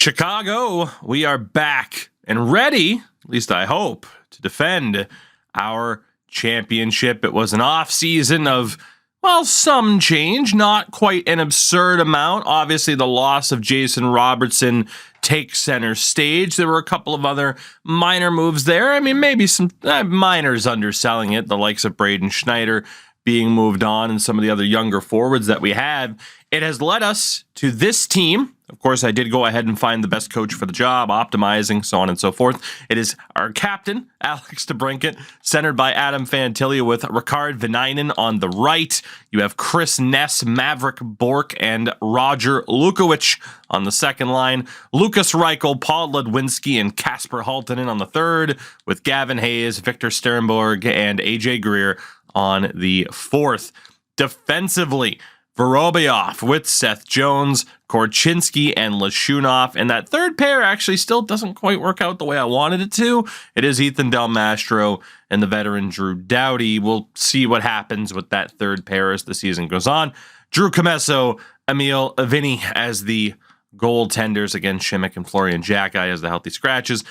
Chicago, we are back and ready, at least I hope, to defend our championship. It was an off season of, well, some change, not quite an absurd amount. Obviously, the loss of Jason Robertson takes center stage. There were a couple of other minor moves there. I mean, maybe some minors underselling it, the likes of Braden Schneider being moved on and some of the other younger forwards that we have. It has led us to this team. Of course, I did go ahead and find the best coach for the job, optimizing, so on and so forth. It is our captain, Alex DeBrincat, centered by Adam Fantilli with Ricard Vanainen on the right. You have Chris Ness, Maverick Bork, and Roger Lukowicz on the second line. Lucas Reichel, Paul Ledwinski, and Kasper Halttunen on the third, with Gavin Hayes, Victor Sternborg, and AJ Greer on the fourth. Defensively, Vorobyev with Seth Jones, Korchinski, and Lashunov. And that third pair actually still doesn't quite work out the way I wanted it to. It is Ethan Del Mastro and the veteran Drew Doughty. We'll see what happens with that third pair as the season goes on. Drew Commesso, Emil Vinny as the goaltenders, again, Shimmick and Florian Jacki as the healthy scratches.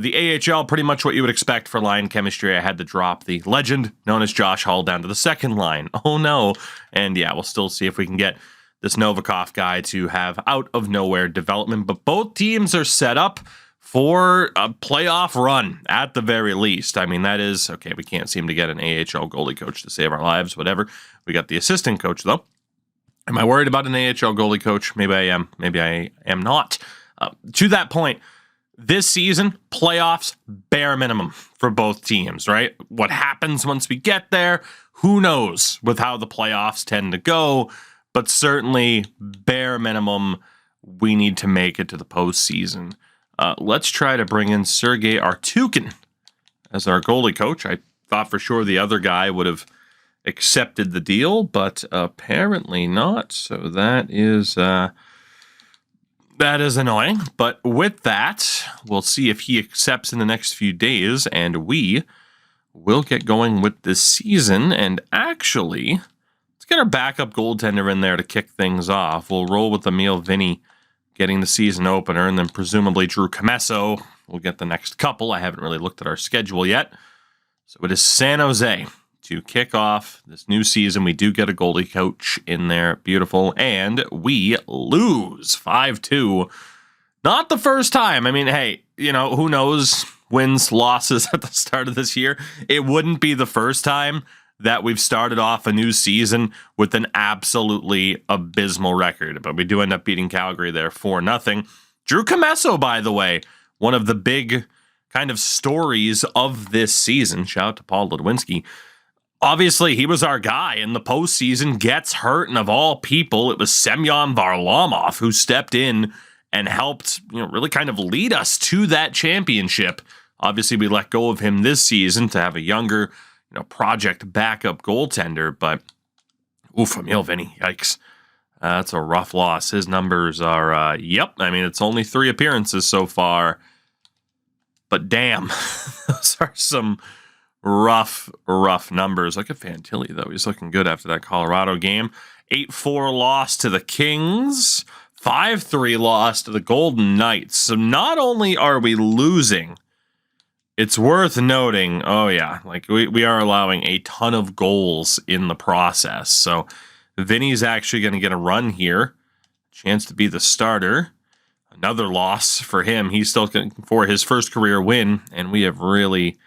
The AHL, pretty much what you would expect for line chemistry. I had to drop the legend known as Josh Hall down to the second line. Oh no. And yeah, we'll still see if we can get this Novikov guy to have out of nowhere development. But both teams are set up for a playoff run at the very least. I mean, that is, okay, we can't seem to get an AHL goalie coach to save our lives, whatever. We got the assistant coach though. Am I worried about an AHL goalie coach? Maybe I am. Maybe I am not. To that point, this season, playoffs, bare minimum for both teams, right? What happens once we get there, who knows with how the playoffs tend to go, but certainly bare minimum, we need to make it to the postseason. Let's try to bring in Sergei Artukin as our goalie coach. I thought for sure the other guy would have accepted the deal, but apparently not, so that is annoying. But with that, we'll see if he accepts in the next few days, and we will get going with this season. And actually, let's get our backup goaltender in there to kick things off. We'll roll with Emil Vinny getting the season opener, and then presumably Drew Commesso will get the next couple. I haven't really looked at our schedule yet. So it is San Jose to kick off this new season. We do get a goalie coach in there. Beautiful. And we lose 5-2. Not the first time. I mean, hey, you know, who knows? Wins, losses at the start of this year. It wouldn't be the first time that we've started off a new season with an absolutely abysmal record. But we do end up beating Calgary there 4-0. Drew Commesso, by the way, one of the big kind of stories of this season. Shout out to Paul Ledwinski. Obviously, he was our guy in the postseason, gets hurt, and of all people, it was Semyon Varlamov who stepped in and helped, you know, really kind of lead us to that championship. Obviously, we let go of him this season to have a younger, you know, project backup goaltender, but oof, Emil Vinny, yikes. That's a rough loss. His numbers are, yep, I mean, it's only 3 appearances so far, but damn, those are some rough numbers. Look at Fantilli, though. He's looking good after that Colorado game. 8-4 loss to the Kings. 5-3 loss to the Golden Knights. So not only are we losing, it's worth noting, oh yeah, like we are allowing a ton of goals in the process. So Vinny's actually going to get a run here. Chance to be the starter. Another loss for him. He's still looking for his first career win, and we have really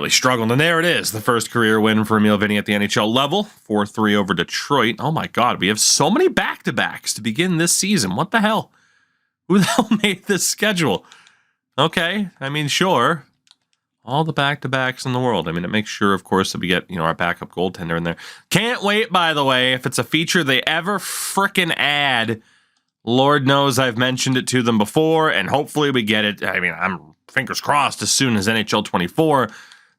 struggled. And there it is, the first career win for Emil Vinny at the NHL level, 4-3 over Detroit. Oh my God, we have so many back-to-backs to begin this season. What the hell? Who the hell made this schedule? Okay, I mean, sure, all the back-to-backs in the world. I mean, it makes sure, of course, that we get, you know, our backup goaltender in there. Can't wait, by the way, if it's a feature they ever frickin' add. Lord knows I've mentioned it to them before, and hopefully we get it. I mean, I'm fingers crossed as soon as NHL 24.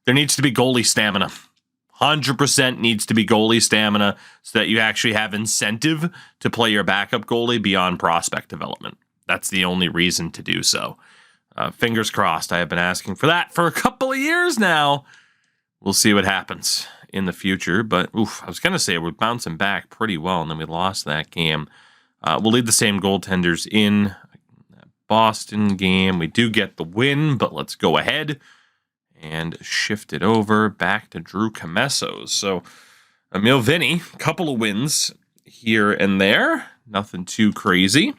There needs to be goalie stamina. 100% needs to be goalie stamina so that you actually have incentive to play your backup goalie beyond prospect development. That's the only reason to do so. Fingers crossed. I have been asking for that for a couple of years now. We'll see what happens in the future. But, I was going to say we're bouncing back pretty well, and then we lost that game. We'll leave the same goaltenders in. Boston game. We do get the win, but let's go ahead and shift it over back to Drew Commesso. So Emil Vinny, couple of wins here and there. Nothing too crazy.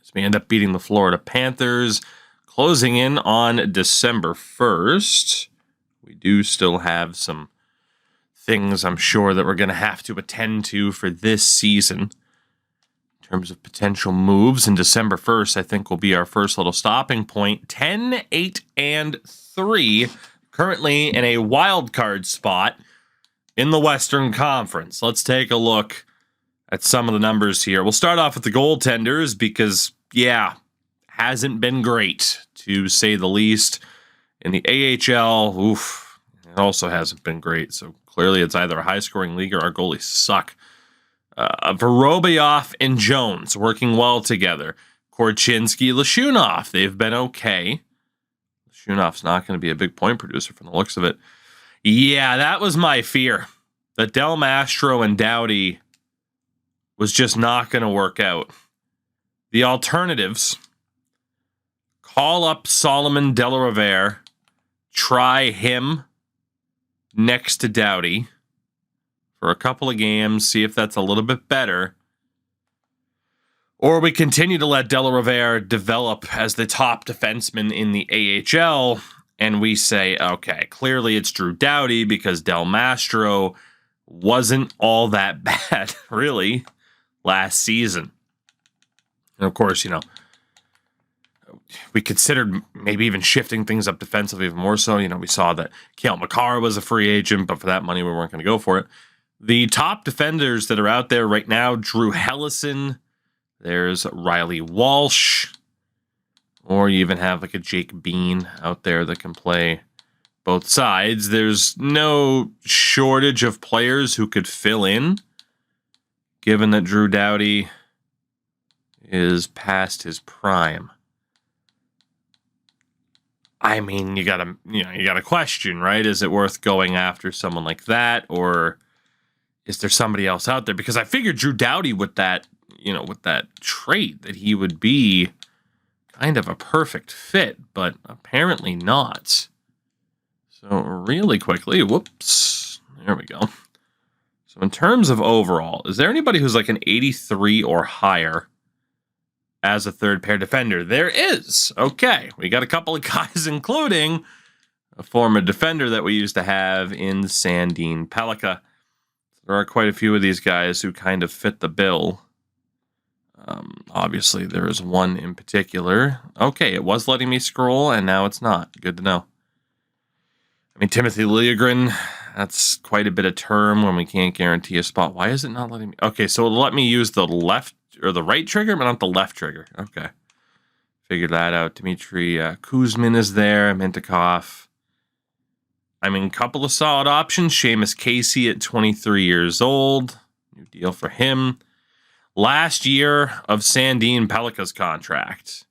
So we end up beating the Florida Panthers, closing in on December 1st. We do still have some things I'm sure that we're going to have to attend to for this season. In terms of potential moves, and December 1st, I think, will be our first little stopping point. 10, 8, and 3, currently in a wild card spot in the Western Conference. Let's take a look at some of the numbers here. We'll start off with the goaltenders because, yeah, hasn't been great, to say the least. In the AHL, oof, it also hasn't been great. So clearly it's either a high-scoring league or our goalies suck. Vorobyev and Jones working well together. Korchinski, Lashunov, they've been okay. Lashunov's not going to be a big point producer from the looks of it. Yeah, that was my fear. That Del Mastro and Doughty was just not going to work out. The alternatives: call up Solomon De La Rovere, try him next to Doughty for a couple of games, see if that's a little bit better. Or we continue to let De La Rovere develop as the top defenseman in the AHL, and we say, okay, clearly it's Drew Doughty because Del Mastro wasn't all that bad, really, last season. And of course, you know, we considered maybe even shifting things up defensively even more so. You know, we saw that Cale Makar was a free agent, but for that money, we weren't going to go for it. The top defenders that are out there right now: Drew Hellison, there's Riley Walsh, or you even have like a Jake Bean out there that can play both sides. There's no shortage of players who could fill in, given that Drew Doughty is past his prime. I mean, you gotta question, right? Is it worth going after someone like that, or is there somebody else out there? Because I figured Drew Doughty with that trait that he would be kind of a perfect fit, but apparently not. So really quickly, whoops, there we go. So in terms of overall, is there anybody who's like an 83 or higher as a third pair defender? There is. Okay, we got a couple of guys, including a former defender that we used to have in Sandin Pellikka. There are quite a few of these guys who kind of fit the bill. Obviously, there is one in particular. Okay, it was letting me scroll, and now it's not. Good to know. I mean, Timothy Liljegren, that's quite a bit of term when we can't guarantee a spot. Why is it not letting me? Okay, so it'll let me use the left or the right trigger, but not the left trigger. Okay. Figured that out. Dmitry Kuzmin is there. Mintakov. I mean, couple of solid options. Seamus Casey at 23 years old. New deal for him. Last year of Sandin Pellikka's contract.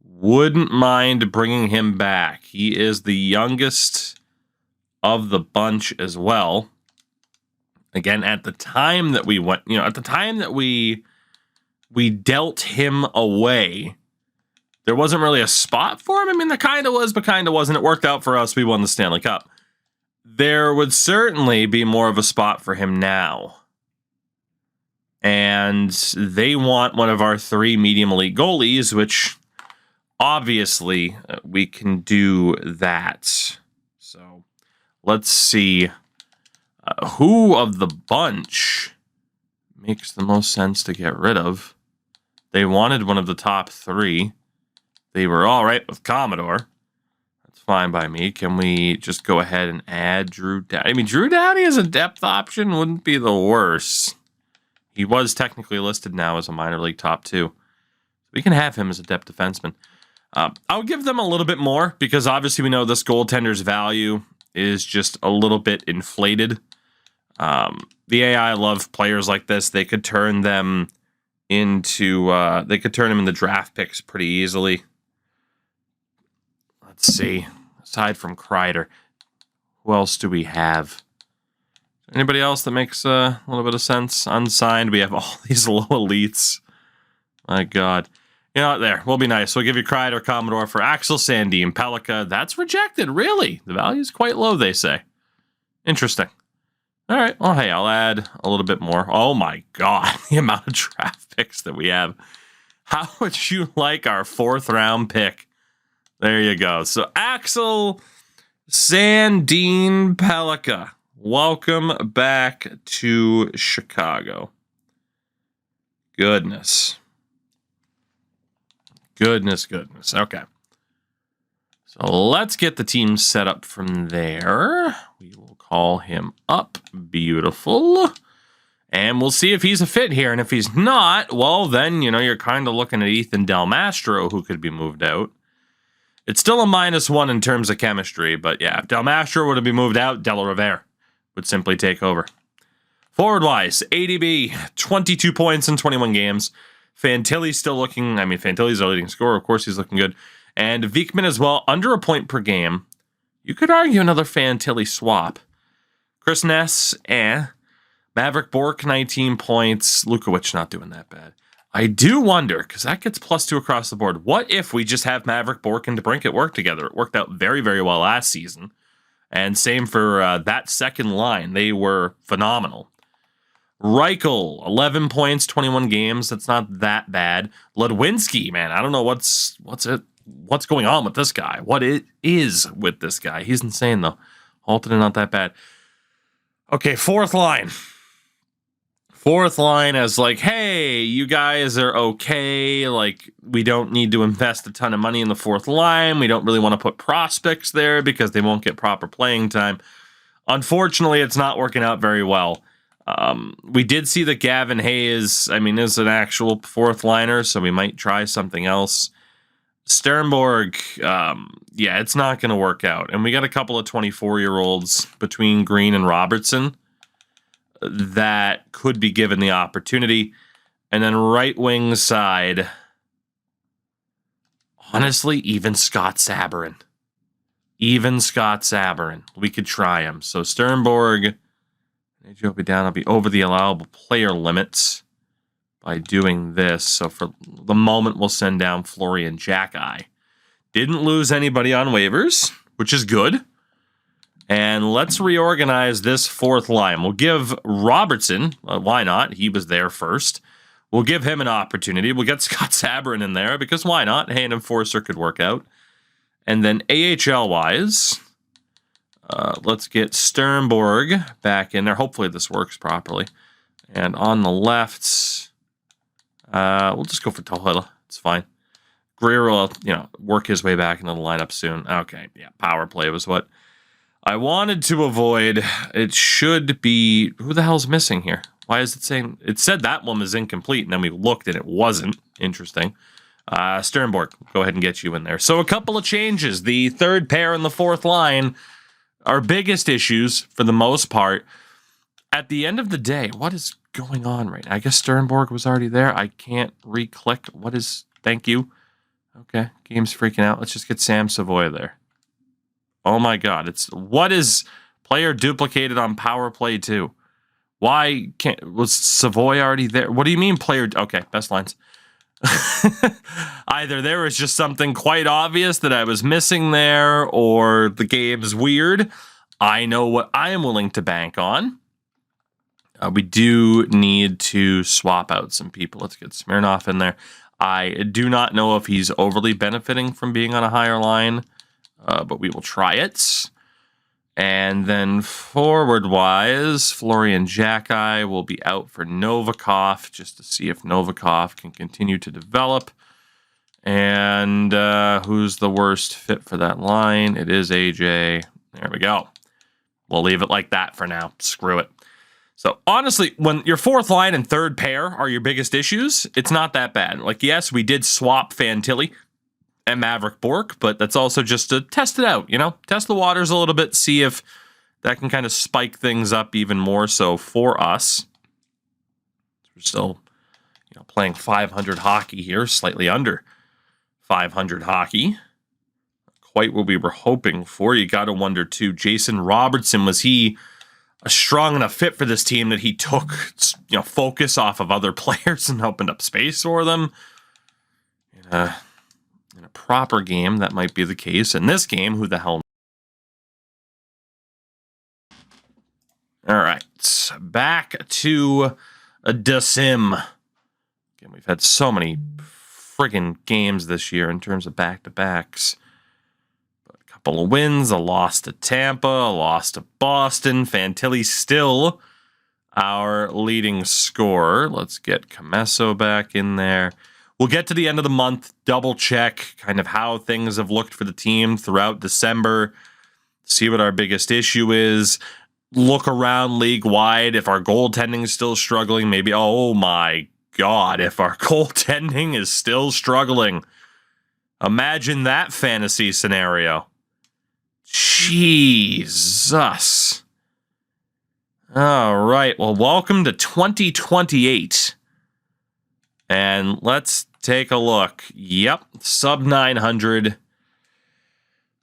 Wouldn't mind bringing him back. He is the youngest of the bunch as well. Again, at the time that we went, at the time that we dealt him away, there wasn't really a spot for him. I mean, there kind of was, but kind of wasn't. It worked out for us. We won the Stanley Cup. There would certainly be more of a spot for him now. And they want one of our 3 medium elite goalies, which obviously we can do that. So let's see who of the bunch makes the most sense to get rid of. They wanted one of the top 3. They were all right with Commodore. That's fine by me. Can we just go ahead and add Drew Doughty? I mean, Drew Doughty as a depth option wouldn't be the worst. He was technically listed now as a minor league top 2. We can have him as a depth defenseman. I'll give them a little bit more because obviously we know this goaltender's value is just a little bit inflated. The AI love players like this. They could turn them into draft picks pretty easily. Let's see. Aside from Kreider, who else do we have? Anybody else that makes a little bit of sense? Unsigned. We have all these low elites. My God. You know what, there. We'll be nice. We'll give you Kreider or Commodore for Axel Sandin. Pelika, that's rejected, really. The value is quite low, they say. Interesting. All right. Well, hey, I'll add a little bit more. Oh, my God. The amount of draft picks that we have. How would you like our 4th round pick? There you go. So, Axel Sandin Pelika. Welcome back to Chicago. Goodness. Goodness. Okay. So let's get the team set up from there. We will call him up. Beautiful. And we'll see if he's a fit here. And if he's not, well, then, you're kind of looking at Ethan Del Mastro, who could be moved out. It's still a -1 in terms of chemistry, but yeah, if Del Mastro would have been moved out, Del Rivera would simply take over. Forward-wise, ADB, 22 points in 21 games. Fantilli's still looking, Fantilli's our leading scorer. Of course, he's looking good. And Vikman as well, under a point per game. You could argue another Fantilli swap. Chris Ness, Maverick Bork, 19 points. Lukowicz not doing that bad. I do wonder, because that gets +2 across the board. What if we just have Maverick Bork and DeBrincat work together? It worked out very, very well last season. And same for that second line. They were phenomenal. Reichel, 11 points, 21 games. That's not that bad. Ludwinski, man, I don't know what's going on with this guy. What it is with this guy. He's insane, though. Halton, not that bad. Okay, 4th line. 4th line as hey, you guys are okay. We don't need to invest a ton of money in the 4th line. We don't really want to put prospects there because they won't get proper playing time. Unfortunately, it's not working out very well. We did see that Gavin Hayes, is an actual 4th liner, so we might try something else. Sternborg, it's not going to work out. And we got a couple of 24-year-olds between Green and Robertson that could be given the opportunity. And then right wing side, honestly, even Scott Sabourin. We could try him. So Sternborg, I'll be down. I'll be over the allowable player limits by doing this. So for the moment, we'll send down Florian Jack-Eye. Didn't lose anybody on waivers, which is good. And let's reorganize this 4th line. We'll give Robertson, why not? He was there first. We'll give him an opportunity. We'll get Scott Sabourin in there because why not? Hey, an enforcer could work out. And then AHL-wise, let's get Sternborg back in there. Hopefully this works properly. And on the left, we'll just go for Tohila. It's fine. Greer will, work his way back into the lineup soon. Okay, yeah, power play was what I wanted to avoid. It should be... Who the hell's missing here? Why is it saying... It said that one was incomplete, and then we looked, and it wasn't. Interesting. Sternborg, go ahead and get you in there. So a couple of changes. The 3rd pair and the 4th line... Our biggest issues, for the most part, at the end of the day, what is going on right now? I guess Sternborg was already there. I can't re-click. What is... Thank you. Okay, game's freaking out. Let's just get Sam Savoy there. Oh my God, what is player duplicated on power play 2? Why was Savoy already there? What do you mean player? Okay, best lines. Either there was just something quite obvious that I was missing there, or the game's weird. I know what I am willing to bank on. We do need to swap out some people. Let's get Smirnoff in there. I do not know if he's overly benefiting from being on a higher line, but we will try it. And then forward-wise, Florian Jack-Eye will be out for Novikov, just to see if Novikov can continue to develop. And who's the worst fit for that line? It is AJ. There we go. We'll leave it like that for now. Screw it. So, honestly, when your 4th line and 3rd pair are your biggest issues, it's not that bad. Yes, we did swap Fantilli and Maverick Bork, but that's also just to test it out, Test the waters a little bit, see if that can kind of spike things up even more so for us. We're still, playing 500 hockey here, slightly under 500 hockey. Quite what we were hoping for. You got to wonder, too, Jason Robertson, was he a strong enough fit for this team that he took, focus off of other players and opened up space for them? In a proper game, that might be the case. In this game, who the hell? All right, back to the sim. Again, we've had so many friggin' games this year in terms of back-to-backs. But a couple of wins, a loss to Tampa, a loss to Boston. Fantilli still our leading scorer. Let's get Comesso back in there. We'll get to the end of the month, double check kind of how things have looked for the team throughout December, see what our biggest issue is, look around league-wide. If our goaltending is still struggling, maybe, oh my God, if our goaltending is still struggling. Imagine that fantasy scenario. Jesus. All right, well, welcome to 2028. And let's take a look. Yep, sub 900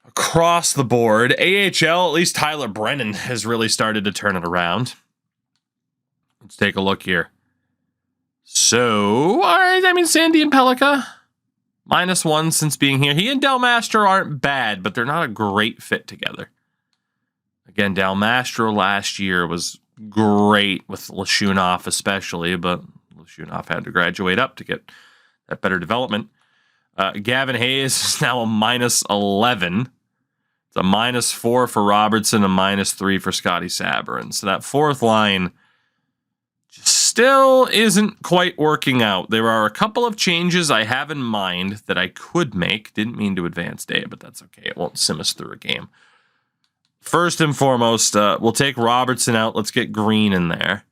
across the board. AHL, at least Tyler Brennan has really started to turn it around. Let's take a look here. So, all right, I mean, Sandy and Pellica, -1 since being here. He and Del Mastro aren't bad, but they're not a great fit together. Again, Del Mastro last year was great with Lashunov especially, but Lashunov had to graduate up to get that better development. Gavin Hayes is now a -11. It's a -4 for Robertson, a -3 for Scotty Sabourin. So that fourth line just still isn't quite working out. There are a couple of changes I have in mind that I could make. Didn't mean to advance day, but that's okay. It won't sim us through a game. First and foremost, we'll take Robertson out. Let's get Green in there.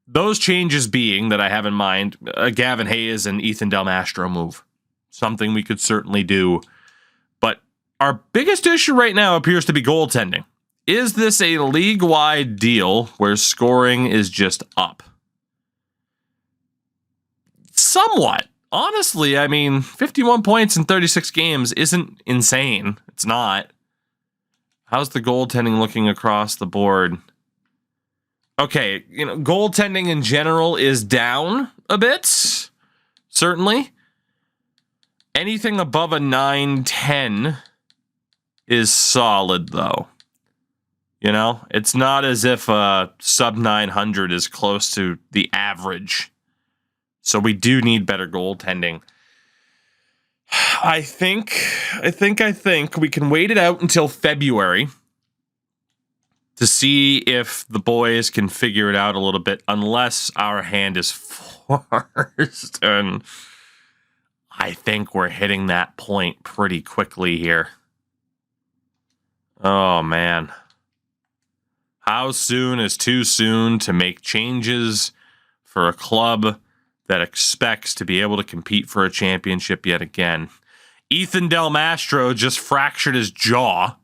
Those changes being that I have in mind, Gavin Hayes and Ethan Del Mastro move. Something we could certainly do. But our biggest issue right now appears to be goaltending. Is this a league-wide deal where scoring is just up? Somewhat. Honestly, I mean, 51 points in 36 games isn't insane. It's not. How's the goaltending looking across the board? Okay, goaltending in general is down a bit, certainly. Anything above a 9-10 is solid, though. It's not as if sub 900 is close to the average. So we do need better goaltending. I think we can wait it out until February to see if the boys can figure it out a little bit, unless our hand is forced. And I think we're hitting that point pretty quickly here. Oh, man. How soon is too soon to make changes for a club that expects to be able to compete for a championship yet again? Ethan Del Mastro just fractured his jaw.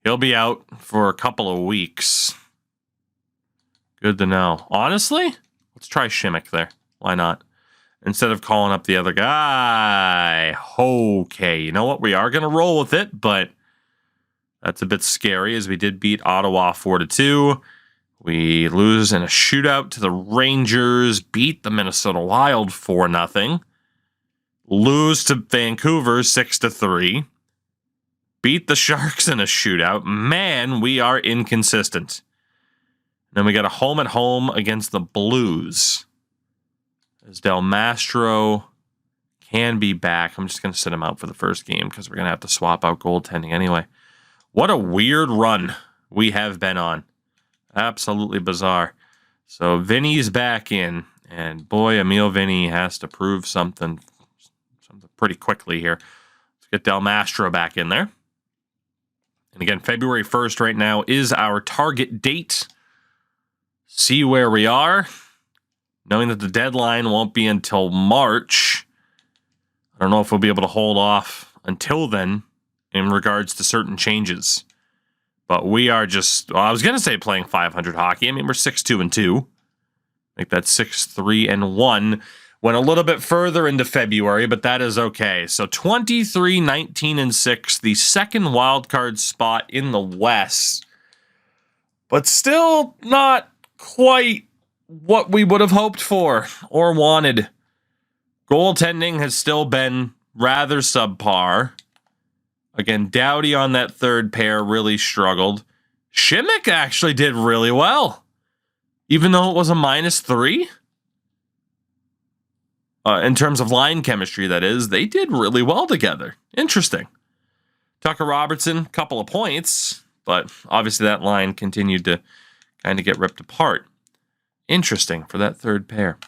He'll be out for a couple of weeks. Good to know. Honestly, let's try Shimmick there. Why not? Instead of calling up the other guy. Okay, you know what? We are going to roll with it, but that's a bit scary as we did beat Ottawa 4-2. We lose in a shootout to the Rangers, beat the Minnesota Wild 4-0. Lose to Vancouver 6-3. Beat the Sharks in a shootout. Man, we are inconsistent. Then we got a home-at-home against the Blues. As Del Mastro can be back. I'm just going to sit him out for the first game because we're going to have to swap out goaltending anyway. What a weird run we have been on. Absolutely bizarre. So Vinny's back in. And boy, Emil Vinny has to prove something pretty quickly here. Let's get Del Mastro back in there. And again, February 1st right now is our target date. See where we are. Knowing that the deadline won't be until March, I don't know if we'll be able to hold off until then in regards to certain changes. But we are just, well, I was going to say playing 500 hockey. I mean, we're 6-2-2. I think that's 6-3-1. Went a little bit further into February, but that is okay. So 23-19-6, the second wildcard spot in the West. But still not quite what we would have hoped for or wanted. Goaltending has still been rather subpar. Again, Doughty on that third pair really struggled. Shimmick actually did really well, even though it was a -3. In terms of line chemistry, that is, they did really well together. Interesting. Tucker Robertson, couple of points, but obviously that line continued to kind of get ripped apart. Interesting for that third pair.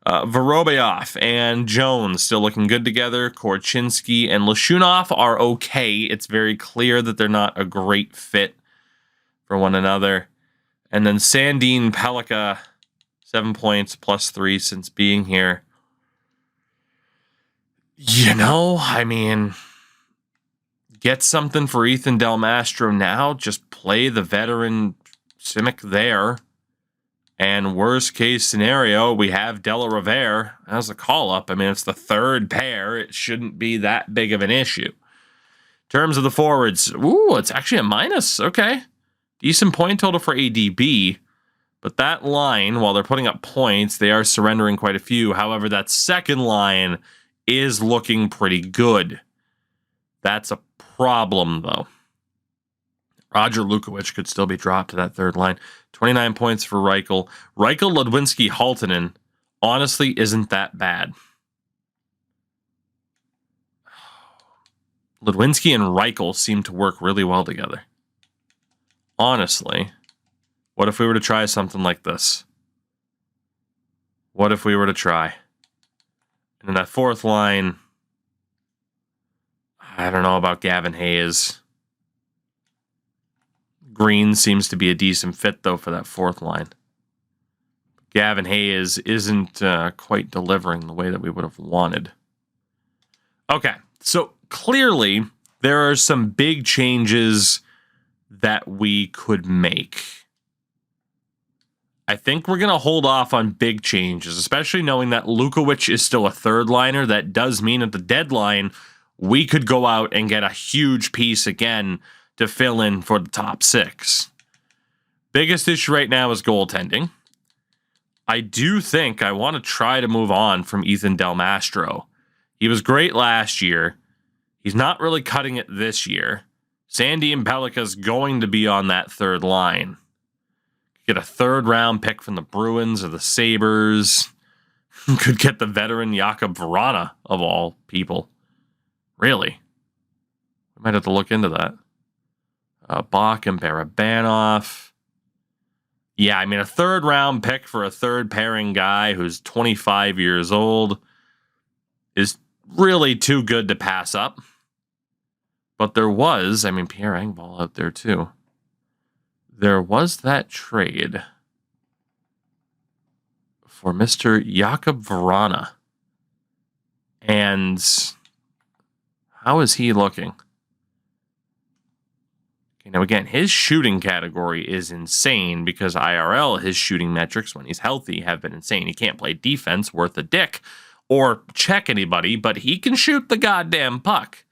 Vorobyev and Jones still looking good together. Korchinski and Lashunov are okay. It's very clear that they're not a great fit for one another. And then Sandin Pellikka, 7 points, +3 since being here. You know, I mean, get something for Ethan Del Mastro now. Just play the veteran Simic there. And worst case scenario, we have Della Rovere as a call-up. I mean, it's the third pair. It shouldn't be that big of an issue. In terms of the forwards, it's actually a minus. Okay. Decent point total for ADB. But that line, while they're putting up points, they are surrendering quite a few. However, that second line is looking pretty good. That's a problem, though. Roger Lukowich could still be dropped to that third line. 29 points for Reichel. Reichel, Ludwinski, Halttunen honestly isn't that bad. Ludwinski and Reichel seem to work really well together. Honestly, what if we were to try something like this? What if we were to try? And in that fourth line, I don't know about Gavin Hayes. Green seems to be a decent fit, though, for that fourth line. Gavin Hayes isn't quite delivering the way that we would have wanted. Okay, so clearly there are some big changes that we could make. I think we're going to hold off on big changes, especially knowing that Lukowich is still a third liner. That does mean at the deadline, we could go out and get a huge piece again to fill in for the top six. Biggest issue right now is goaltending. I do think I want to try to move on from Ethan Del Mastro. He was great last year. He's not really cutting it this year. Sandy and Pellikka's going to be on that third line. Get a third-round pick from the Bruins or the Sabres. Could get the veteran Jakub Vrana, of all people. Really? We might have to look into that. Bach and Barabanov. Yeah, I mean, a third-round pick for a third-pairing guy who's 25 years old is really too good to pass up. But there was, Pierre Engvall out there too. There was that trade for Mr. Jakub Vrana. And how is he looking? Okay, now again, his shooting category is insane because IRL, his shooting metrics when he's healthy have been insane. He can't play defense worth a dick or check anybody, but he can shoot the goddamn puck.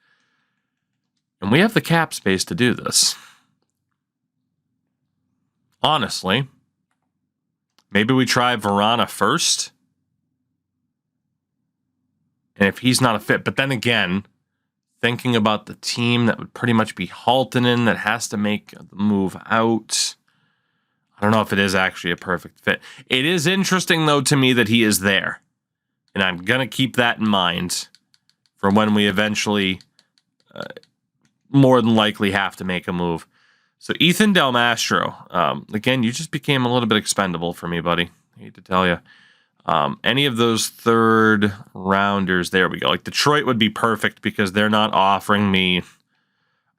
And we have the cap space to do this. Honestly, maybe we try Vrana first. And if he's not a fit, but then again, thinking about the team that would pretty much be Halttunen that has to make the move out. I don't know if it is actually a perfect fit. It is interesting, though, to me that he is there. And I'm going to keep that in mind for when we eventually more than likely have to make a move. So Ethan Del Mastro, again, you just became a little bit expendable for me, buddy. I hate to tell you. Any of those third rounders, there we go. Like Detroit would be perfect because they're not offering me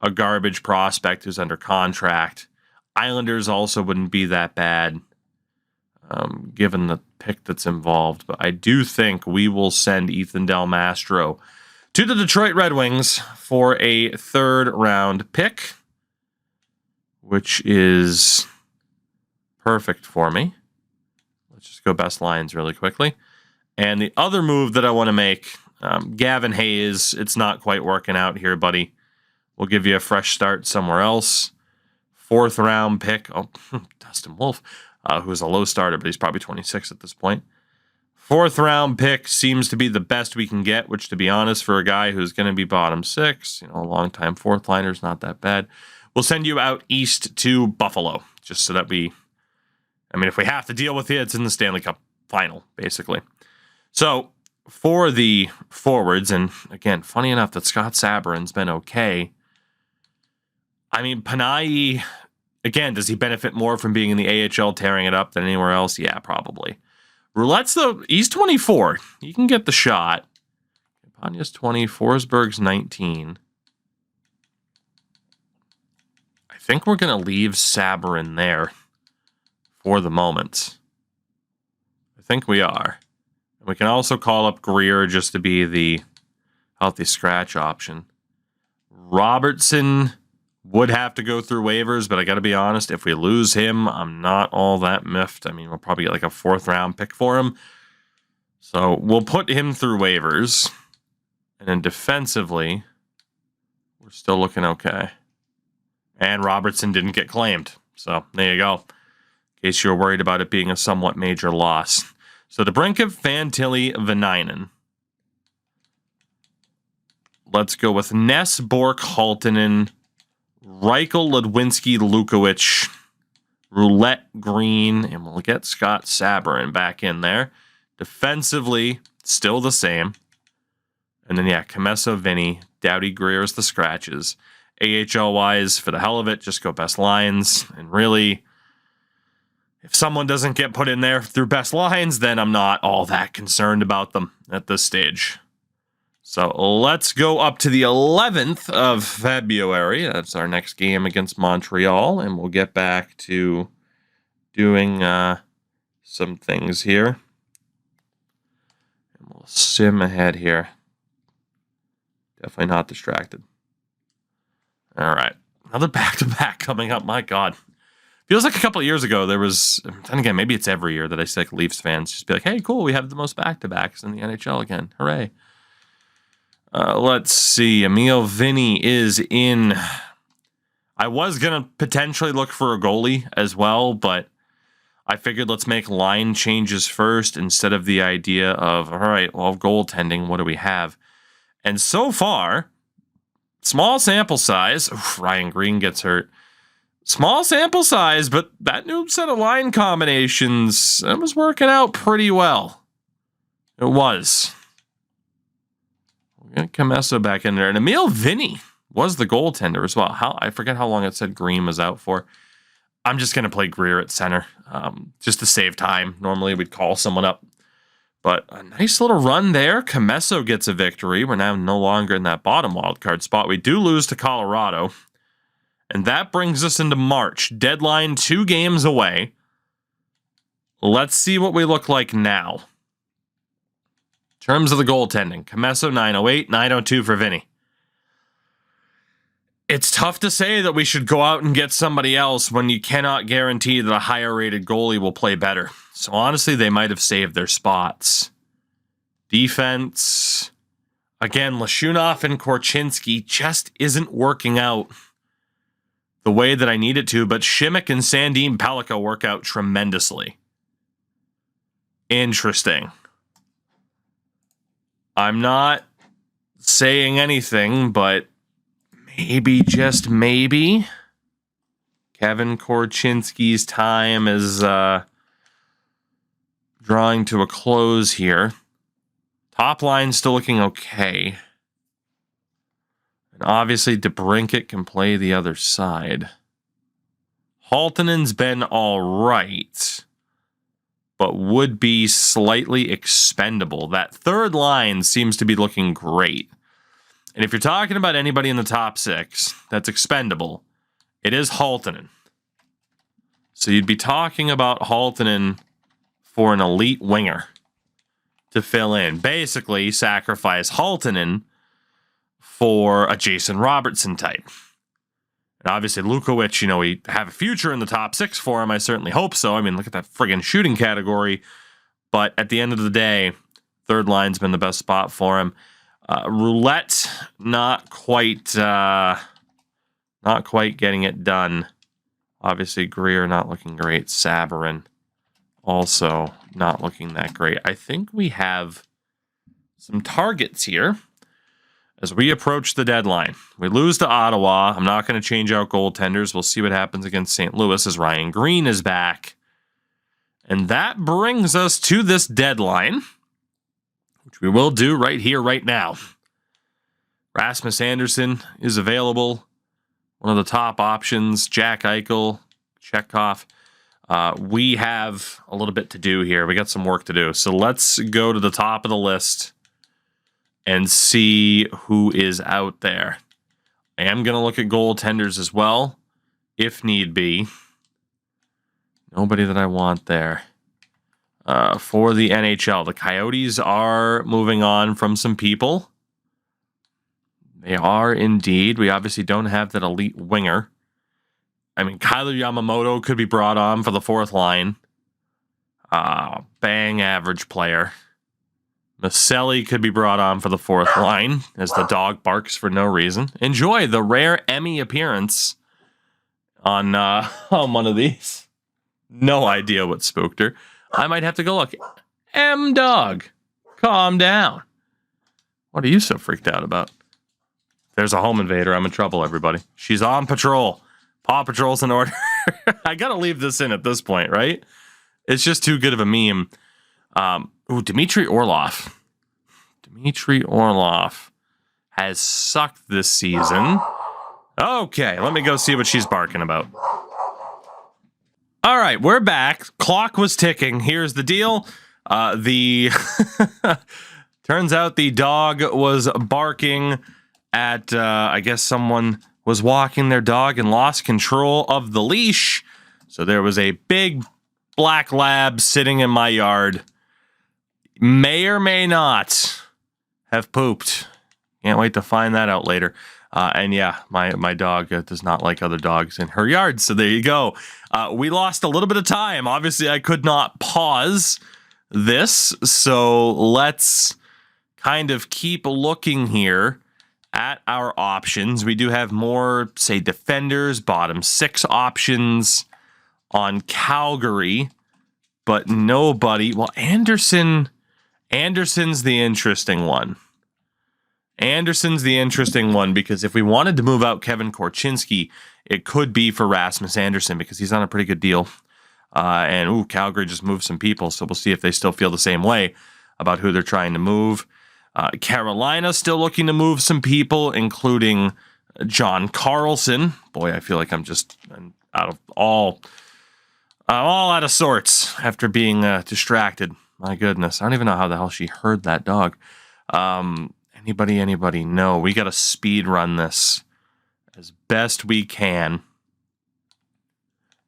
a garbage prospect who's under contract. Islanders also wouldn't be that bad, given the pick that's involved. But I do think we will send Ethan Del Mastro to the Detroit Red Wings for a third round pick, which is perfect for me. Let's just go best lines really quickly. And the other move that I want to make, Gavin Hayes, it's not quite working out here, buddy. We'll give you a fresh start somewhere else. Fourth round pick. Oh, Dustin Wolf, who's a low starter, but he's probably 26 at this point. 4th round pick seems to be the best we can get, which, to be honest, for a guy who's going to be bottom 6, a long-time 4th liner is not that bad. We'll send you out east to Buffalo, just so that if we have to deal with it, it's in the Stanley Cup final, basically. So, for the forwards, and again, funny enough that Scott Sabourin's been okay. Panayi, again, does he benefit more from being in the AHL tearing it up than anywhere else? Yeah, probably. Roulette's, though, he's 24. He can get the shot. Ponya's 20. Forsberg's 19. I think we're going to leave Sabourin there for the moment. I think we are. And we can also call up Greer just to be the healthy scratch option. Robertson would have to go through waivers, but I got to be honest, if we lose him, I'm not all that miffed. We'll probably get like a 4th round pick for him. So we'll put him through waivers. And then defensively, we're still looking okay. And Robertson didn't get claimed. So there you go. In case you're worried about it being a somewhat major loss. So DeBrincat, Fantilli, Vanainen. Let's go with Ness, Bork, Halttunen, Reichel, Ludwinski, Lukowicz, Roulette, Green, and we'll get Scott Sabourin back in there. Defensively, still the same. And then, Comesso, Vinny, Doughty, Greer's the scratches. AHL-wise, for the hell of it, just go best lines. And really, if someone doesn't get put in there through best lines, then I'm not all that concerned about them at this stage. So let's go up to the 11th of February. That's our next game against Montreal, and we'll get back to doing some things here. And we'll sim ahead here. Definitely not distracted. All right. Another back-to-back coming up. My God. Feels like a couple of years ago there was, and again, maybe it's every year that I see like Leafs fans just be like, hey, cool, we have the most back-to-backs in the NHL again. Hooray. Let's see. Emil Vinny is in. I was going to potentially look for a goalie as well, but I figured let's make line changes first instead of the idea of, all right, well, goaltending, what do we have? And so far, small sample size. Oof, Ryan Green gets hurt. Small sample size, but that new set of line combinations, it was working out pretty well. It was. We're going to Comesso back in there. And Emil Vinny was the goaltender as well. I forget how long it said Green was out for. I'm just going to play Greer at center just to save time. Normally we'd call someone up. But a nice little run there. Comesso gets a victory. We're now no longer in that bottom wildcard spot. We do lose to Colorado. And that brings us into March. Deadline 2 games away. Let's see what we look like now. In terms of the goaltending, Comesso 908, 902 for Vinny. It's tough to say that we should go out and get somebody else when you cannot guarantee that a higher rated goalie will play better. So honestly, they might have saved their spots. Defense. Again, Lashunov and Korchinski just isn't working out the way that I need it to, but Šimek and Sandin Pellikka work out tremendously. Interesting. I'm not saying anything, but maybe, just maybe, Kevin Korchinski's time is drawing to a close here. Top line still looking okay. And obviously, DeBrincat can play the other side. Halttunen's been all right, but would be slightly expendable. That third line seems to be looking great. And if you're talking about anybody in the top 6 that's expendable, it is Halttunen. So you'd be talking about Halttunen for an elite winger to fill in. Basically, sacrifice Halttunen for a Jason Robertson type. And obviously, Lukowicz, we have a future in the top 6 for him. I certainly hope so. Look at that friggin' shooting category. But at the end of the day, third line's been the best spot for him. Roulette, not quite getting it done. Obviously, Greer not looking great. Sabourin also not looking that great. I think we have some targets here as we approach the deadline. We lose to Ottawa. I'm not going to change out goaltenders. We'll see what happens against St. Louis as Ryan Green is back. And that brings us to this deadline, which we will do right here, right now. Rasmus Andersson is available. One of the top options, Jack Eichel, Chekhov. We have a little bit to do here. We got some work to do. So let's go to the top of the list and see who is out there. I am going to look at goaltenders as well, if need be. Nobody that I want there. For the NHL, the Coyotes are moving on from some people. They are indeed. We obviously don't have that elite winger. I mean, Kyler Yamamoto could be brought on for the fourth line. Bang average player. Maselli could be brought on for the fourth line as the dog barks for no reason. Enjoy the rare Emmy appearance on one of these. No idea what spooked her. I might have to go look. M-Dog, calm down. What are you so freaked out about? There's a home invader. I'm in trouble, everybody. She's on patrol. Paw Patrol's in order. I got to leave this in at this point, right? It's just too good of a meme. Dmitry Orlov. Dmitry Orlov has sucked this season. Okay, let me go see what she's barking about. All right, we're back. Clock was ticking. Here's the deal. Turns out the dog was barking at, I guess someone was walking their dog and lost control of the leash. So there was a big black lab sitting in my yard. May or may not have pooped. Can't wait to find that out later. And yeah, my dog does not like other dogs in her yard. So there you go. We lost a little bit of time. Obviously, I could not pause this. So let's kind of keep looking here at our options. We do have more, say, defenders, bottom six options on Calgary, but nobody. Well, Anderson's the interesting one. Anderson's the interesting one because if we wanted to move out Kevin Korchinski, it could be for Rasmus Andersson because he's on a pretty good deal. Calgary just moved some people, so we'll see if they still feel the same way about who they're trying to move. Carolina still looking to move some people, including John Carlson. Boy, I feel like I'm all out of sorts after being distracted. My goodness, I don't even know how the hell she heard that dog. Anybody? No, we got to speed run this as best we can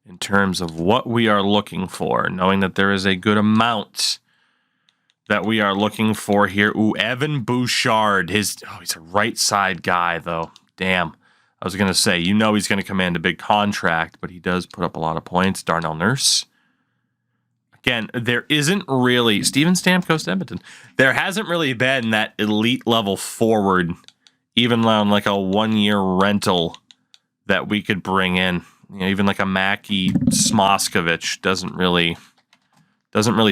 in terms of what we are looking for, knowing that there is a good amount that we are looking for here. Ooh, Evan Bouchard. He's a right side guy, though. Damn. I was going to say, he's going to command a big contract, but he does put up a lot of points. Darnell Nurse. Again, there isn't really... Steven Stamkos to Edmonton. There hasn't really been that elite level forward, even on like a 1-year rental that we could bring in. Even like a Mackie Smoskovich doesn't really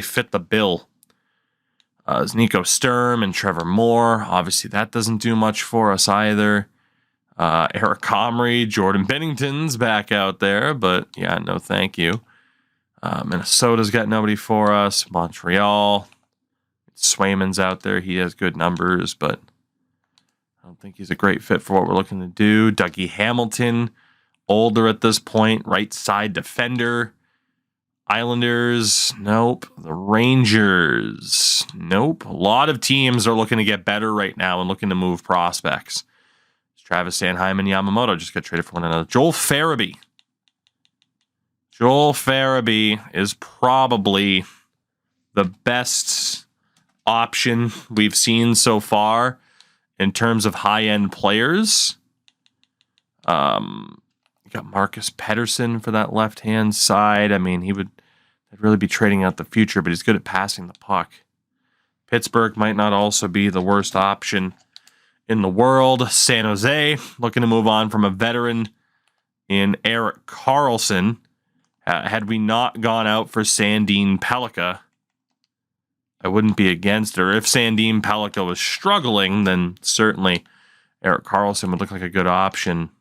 fit the bill. It's Nico Sturm and Trevor Moore. Obviously, that doesn't do much for us either. Eric Comrie, Jordan Bennington's back out there, but yeah, no thank you. Minnesota's got nobody for us. Montreal. Swayman's out there. He has good numbers, but I don't think he's a great fit for what we're looking to do. Dougie Hamilton, older at this point. Right side defender. Islanders, nope. The Rangers, nope. A lot of teams are looking to get better right now and looking to move prospects. Travis Sanheim and Yamamoto just got traded for one another. Joel Farabee is probably the best option we've seen so far in terms of high-end players. You got Marcus Pettersson for that left-hand side. I mean, I'd really be trading out the future, but he's good at passing the puck. Pittsburgh might not also be the worst option in the world. San Jose looking to move on from a veteran in Erik Karlsson. Had we not gone out for Sandin Pellikka, I wouldn't be against her. If Sandin Pellikka was struggling, then certainly Erik Karlsson would look like a good option.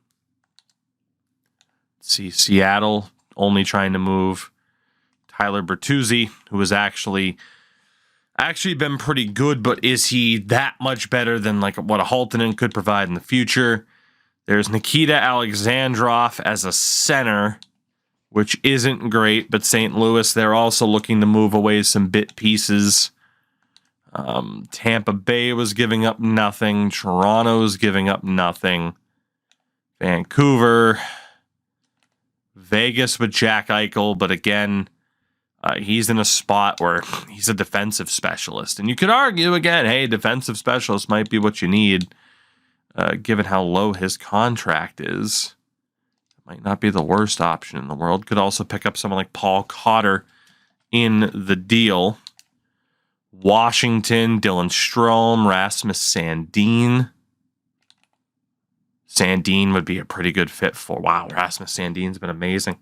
Let's see, Seattle only trying to move Tyler Bertuzzi, who has actually been pretty good, but is he that much better than like what a Halttunen could provide in the future? There's Nikita Alexandrov as a center, which isn't great, but St. Louis, they're also looking to move away some bit pieces. Tampa Bay was giving up nothing. Toronto's giving up nothing. Vancouver. Vegas with Jack Eichel, but again, he's in a spot where he's a defensive specialist. And you could argue, again, hey, defensive specialist might be what you need, given how low his contract is. Might not be the worst option in the world. Could also pick up someone like Paul Cotter in the deal. Washington, Dylan Strome, Rasmus Sandin. Sandin would be a pretty good fit for. Wow, Rasmus Sandin's been amazing.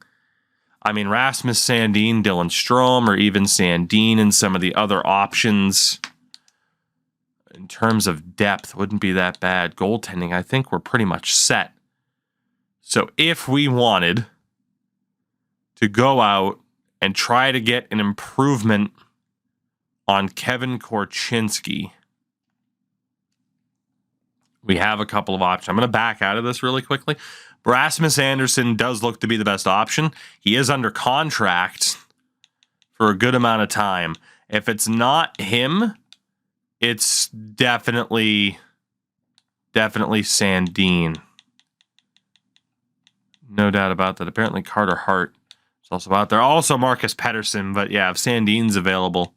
I mean, Rasmus Sandin, Dylan Strome, or even Sandin and some of the other options in terms of depth wouldn't be that bad. Goaltending, I think we're pretty much set. So if we wanted to go out and try to get an improvement on Kevin Korchinski, we have a couple of options. I'm going to back out of this really quickly. Rasmus Andersson does look to be the best option. He is under contract for a good amount of time. If it's not him, it's definitely Sandin. No doubt about that. Apparently Carter Hart is also out there. Also Marcus Pettersson, but yeah, if Sandin's available,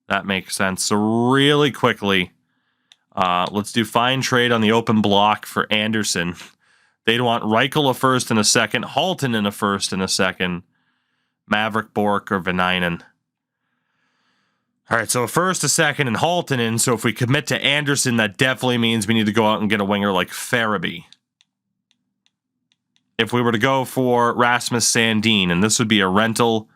that makes sense. So really quickly, let's do fine trade on the open block for Anderson. They'd want Reichel a first and a second, Halttunen a first and a second, Maverick Bourque or Vanainen. All right, so a first, a second, and Halttunen. So if we commit to Anderson, that definitely means we need to go out and get a winger like Farabee. If we were to go for Rasmus Sandin, and this would be a rental.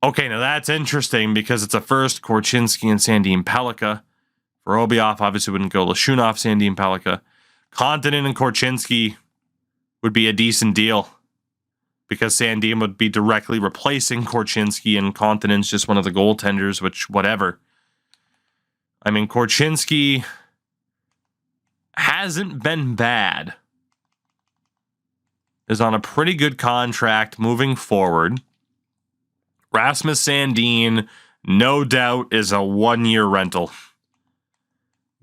Okay, now that's interesting because it's a first, Korchinski and Sandin Pellikka. Vorobiev obviously wouldn't go. Lashunov, Sandin Pellikka. Kontanen and Korchinski would be a decent deal because Sandin would be directly replacing Korchinski and Kontanen's just one of the goaltenders, which whatever. I mean, Korchinski hasn't been bad. Is on a pretty good contract moving forward. Rasmus Sandin, no doubt, is a one-year rental.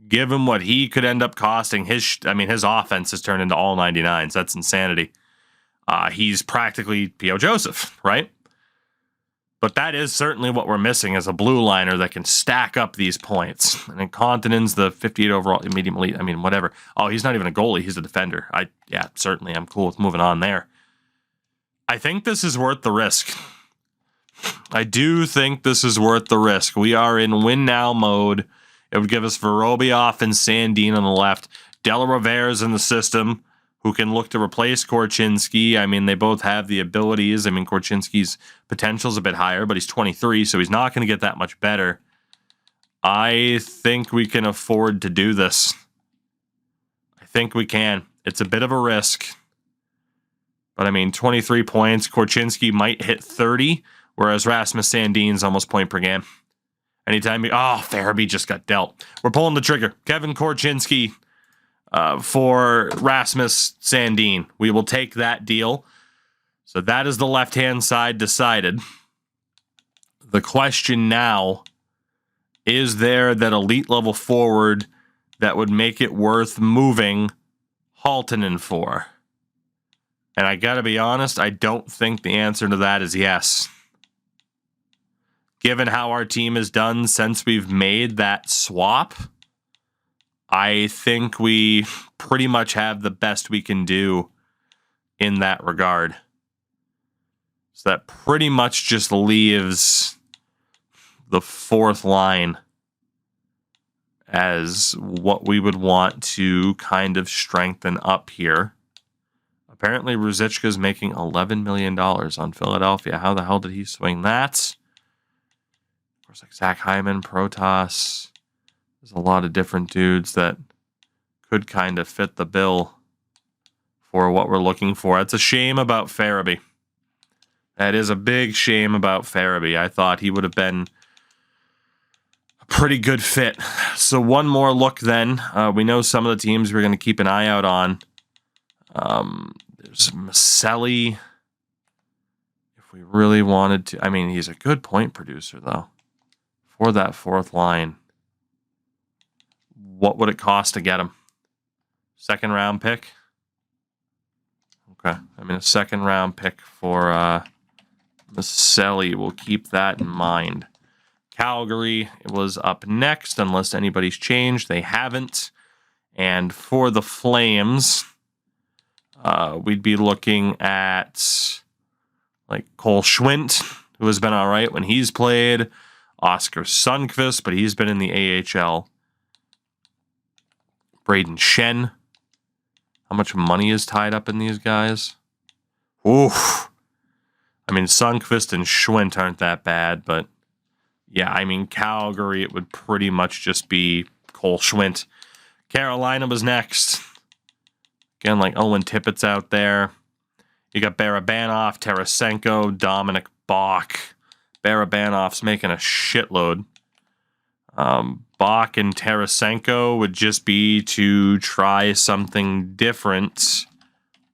Given what he could end up costing, his offense has turned into all 99s. That's insanity. He's practically P.O. Joseph, right? But that is certainly what we're missing as a blue liner that can stack up these points. And then Kontanen's the 58 overall medium elite. I mean, whatever. Oh, he's not even a goalie. He's a defender. Certainly I'm cool with moving on there. I think this is worth the risk. I do think this is worth the risk. We are in win now mode. It would give us Vorobiev and Sandin on the left. Della Rivere's in the system, who can look to replace Korchinski. I mean, they both have the abilities. I mean, Korchinski's potential is a bit higher, but he's 23, so he's not going to get that much better. I think we can afford to do this. I think we can. It's a bit of a risk. But I mean, 23 points. Korchinski might hit 30, whereas Rasmus Sandin's almost point per game. Anytime Farabee just got dealt. We're pulling the trigger. Kevin Korchinski for Rasmus Sandin. We will take that deal. So that is the left-hand side decided. The question now, is there that elite level forward that would make it worth moving Halttunen for? And I got to be honest, I don't think the answer to that is yes. Given how our team has done since we've made that swap, I think we pretty much have the best we can do in that regard. So that pretty much just leaves the fourth line as what we would want to kind of strengthen up here. Apparently, Ruzicka's making $11 million on Philadelphia. How the hell did he swing that? Of course, like Zach Hyman, Protas. There's a lot of different dudes that could kind of fit the bill for what we're looking for. It's a shame about Farabee. That is a big shame about Farabee. I thought he would have been a pretty good fit. So one more look then. We know some of the teams we're going to keep an eye out on. There's Maselli. If we really wanted to. I mean, he's a good point producer, though. For that fourth line. What would it cost to get him? Second round pick? Okay. I mean, a second round pick for Maselli. We'll keep that in mind. Calgary was up next, unless anybody's changed. They haven't. And for the Flames, we'd be looking at like Cole Schwindt, who has been all right when he's played. Oscar Sundqvist, but he's been in the AHL. Braden Shen. How much money is tied up in these guys? Oof. I mean, Sundqvist and Schwindt aren't that bad, but yeah, I mean, Calgary, it would pretty much just be Cole Schwindt. Carolina was next. Again, like Owen Tippett's out there. You got Barabanov, Tarasenko, Dominic Bach. Barabanov's making a shitload. Bach and Tarasenko would just be to try something different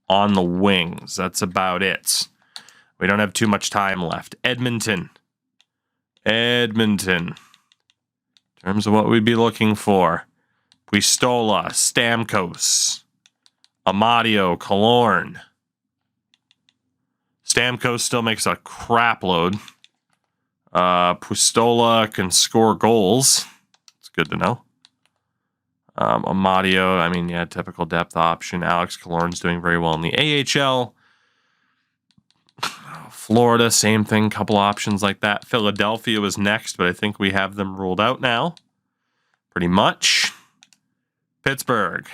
on the wings. That's about it. We don't have too much time left. Edmonton. In terms of what we'd be looking for. Puistola, Stamkos, Amadio, Killorn. Stamkos still makes a crap load. Puistola can score goals. It's good to know. Amadio, I mean, yeah, typical depth option. Alex Killorn's doing very well in the AHL. Florida, same thing, couple options like that. Philadelphia was next, but I think we have them ruled out now. Pretty much. Pittsburgh.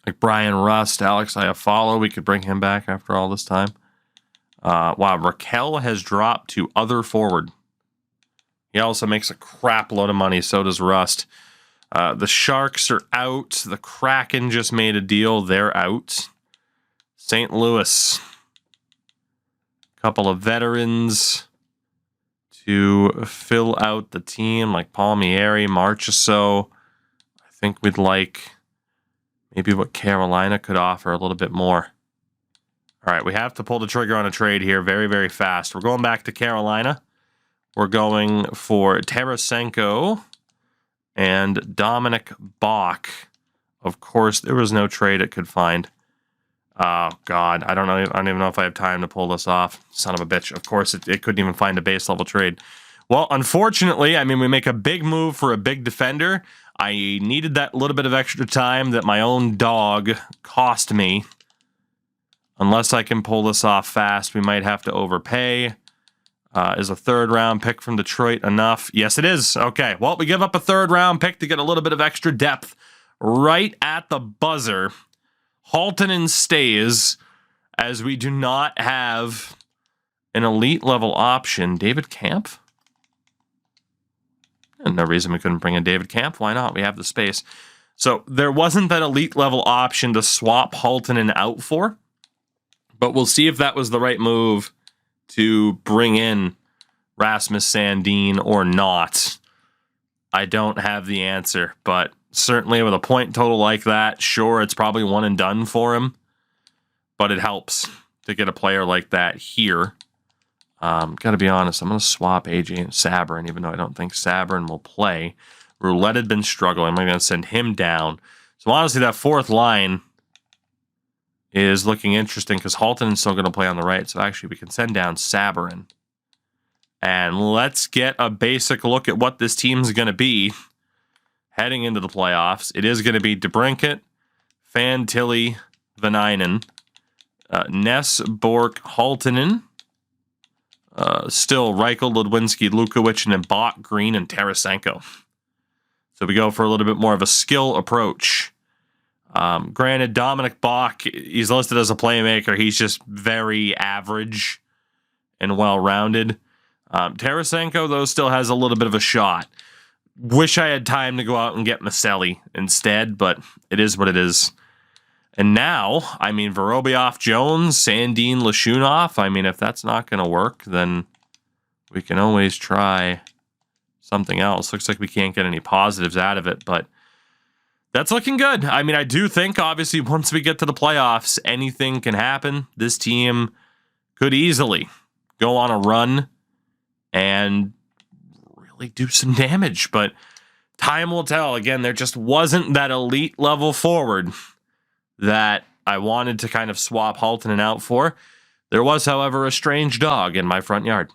Like Brian Rust, Alex Iafallo, we could bring him back after all this time. Wow, Raquel has dropped to other forward. He also makes a crap load of money, so does Rust. The Sharks are out. The Kraken just made a deal. They're out. St. Louis. Couple of veterans to fill out the team, like Palmieri, Marchessault. I think we'd like maybe what Carolina could offer a little bit more. All right, we have to pull the trigger on a trade here very, very fast. We're going back to Carolina. We're going for Tarasenko and Dominic Bach. Of course, there was no trade it could find. Oh, God. I don't know. I don't even know if I have time to pull this off. Son of a bitch. Of course, it couldn't even find a base level trade. Well, unfortunately, I mean, we make a big move for a big defender. I needed that little bit of extra time that my own dog cost me. Unless I can pull this off fast, we might have to overpay. Is a third-round pick from Detroit enough? Yes, it is. Okay, well, we give up a third-round pick to get a little bit of extra depth right at the buzzer. Haltonen stays, as we do not have an elite-level option. David Camp? And no reason we couldn't bring in David Camp. Why not? We have the space. So there wasn't that elite-level option to swap Haltonen out for. But we'll see if that was the right move to bring in Rasmus Sandin or not. I don't have the answer, but certainly with a point total like that, sure, it's probably one and done for him. But it helps to get a player like that here. Gotta be honest, I'm going to swap AJ and Sabrin, even though I don't think Sabrin will play. Roulette had been struggling. I'm going to send him down. So honestly, that fourth line is looking interesting because Haltonen's still going to play on the right. So actually, we can send down Sabrin. And let's get a basic look at what this team's going to be heading into the playoffs. It is going to be DeBrincat, Fantilli, Vanainen, Ness, Bork, Haltonen, still Reichel, Ludwinski, Lukowicz, and then Bach, Green, and Tarasenko. So we go for a little bit more of a skill approach. Granted, Dominic Bach, he's listed as a playmaker. He's just very average and well-rounded. Tarasenko, though, still has a little bit of a shot. Wish I had time to go out and get Maselli instead, but it is what it is. And now, I mean, Vorobyev, Jones, Sandin, Lashunov. I mean, if that's not going to work, then we can always try something else. Looks like we can't get any positives out of it, but that's looking good. I mean, I do think, obviously, once we get to the playoffs, anything can happen. This team could easily go on a run and really do some damage, but time will tell. Again, there just wasn't that elite level forward that I wanted to kind of swap Haltinen out for. There was, however, a strange dog in my front yard.